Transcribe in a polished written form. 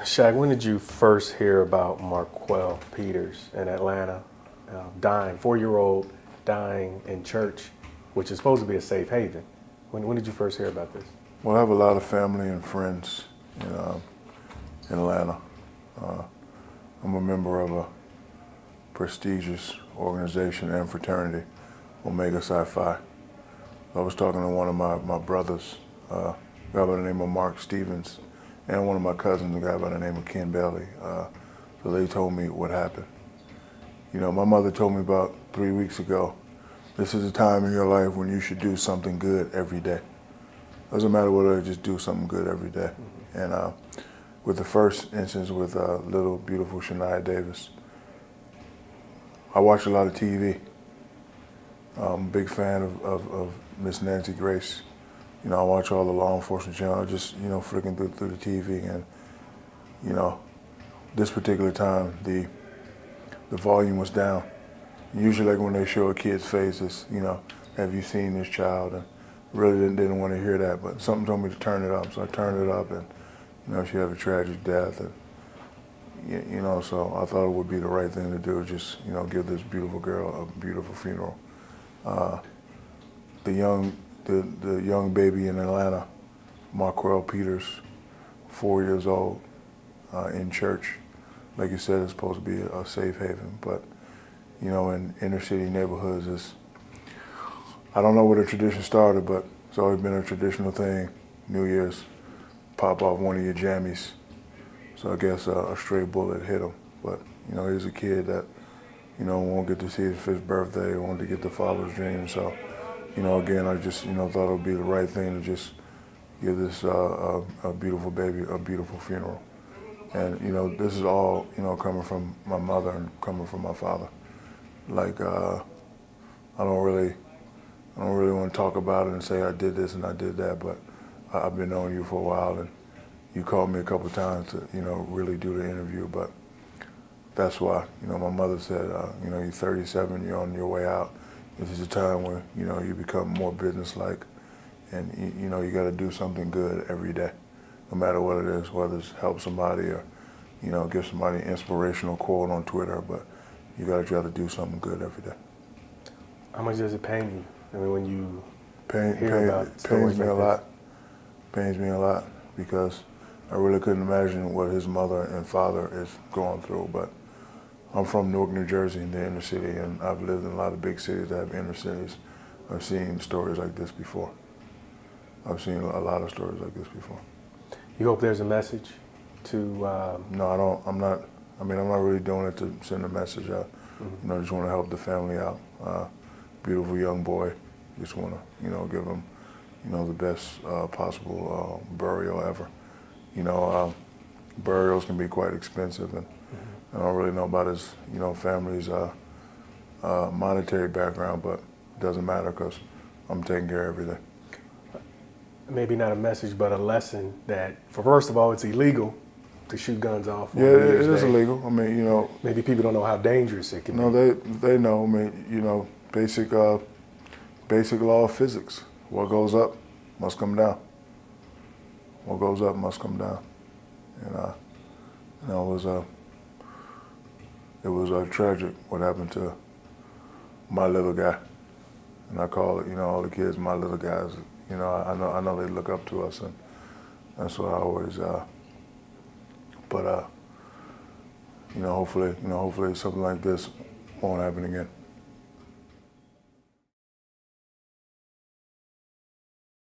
Shaq, when did you first hear about Marquel Peters in Atlanta, dying, 4-year-old dying in church, which is supposed to be a safe haven? When did you first hear about this? Well, I have a lot of family and friends in Atlanta. I'm a member of a prestigious organization and fraternity, Omega Psi Phi. I was talking to one of my brothers, a guy by the name of Mark Stevens, and one of my cousins, a guy by the name of Ken Bailey. So they told me what happened. You know, my mother told me about 3 weeks ago, this is a time in your life when you should do something good every day. Doesn't matter whether, just do something good every day. And with the first instance with little beautiful Shania Davis, I watch a lot of TV. I'm a big fan of Miss Nancy Grace. You know, I watch all the law enforcement channels, just, you know, flicking through the TV. And, you know, this particular time, the volume was down. Usually, like when they show a kid's face, it's, you know, have you seen this child? And really didn't want to hear that, but something told me to turn it up. So I turned it up, and, you know, she had a tragic death. And, you know, so I thought it would be the right thing to do, just, you know, give this beautiful girl a beautiful funeral. The young baby in Atlanta, Marquel Peters, 4 years old, in church. Like you said, it's supposed to be a safe haven, but, you know, in inner city neighborhoods, I don't know where the tradition started, but it's always been a traditional thing. New Year's, pop off one of your jammies. So I guess a stray bullet hit him. But, you know, he's a kid that, you know, won't get to see his 5th birthday, wanted to get to follow his dreams. So, you know, again, I just, you know, thought it would be the right thing to just give this a beautiful baby a beautiful funeral. And, you know, this is all, you know, coming from my mother and coming from my father. Like, I don't really want to talk about it and say I did this and I did that, but I've been knowing you for a while, and you called me a couple of times to, you know, really do the interview. But that's why, you know, my mother said, you know, you're 37, you're on your way out. This is a time where, you know, you become more businesslike, and you know, you got to do something good every day, no matter what it is, whether it's help somebody or, you know, give somebody an inspirational quote on Twitter, but you got to try to do something good every day. How much does it pain you? I mean, when you hear about stories like this? Pains me a lot, because I really couldn't imagine what his mother and father is going through. But I'm from Newark, New Jersey, in the inner city, and I've lived in a lot of big cities that have inner cities. I've seen stories like this before. I've seen a lot of stories like this before. You hope there's a message to? No, I don't. I'm not. I mean, I'm not really doing it to send a message out. You know, I just want to help the family out. Beautiful young boy. Just want to, you know, give him, you know, the best possible burial ever. You know, burials can be quite expensive, and I don't really know about his, you know, family's monetary background, but it doesn't matter because I'm taking care of everything. Maybe not a message, but a lesson that, first of all, it's illegal to shoot guns off. Yeah, it is illegal. I mean, you know. Maybe people don't know how dangerous it can be. No, they know. I mean, you know, basic law of physics. What goes up must come down. What goes up must come down. And you know, it was tragic what happened to my little guy. And I call it, you know, all the kids my little guys. You know, I know they look up to us, and that's what I always. But you know, hopefully something like this won't happen again.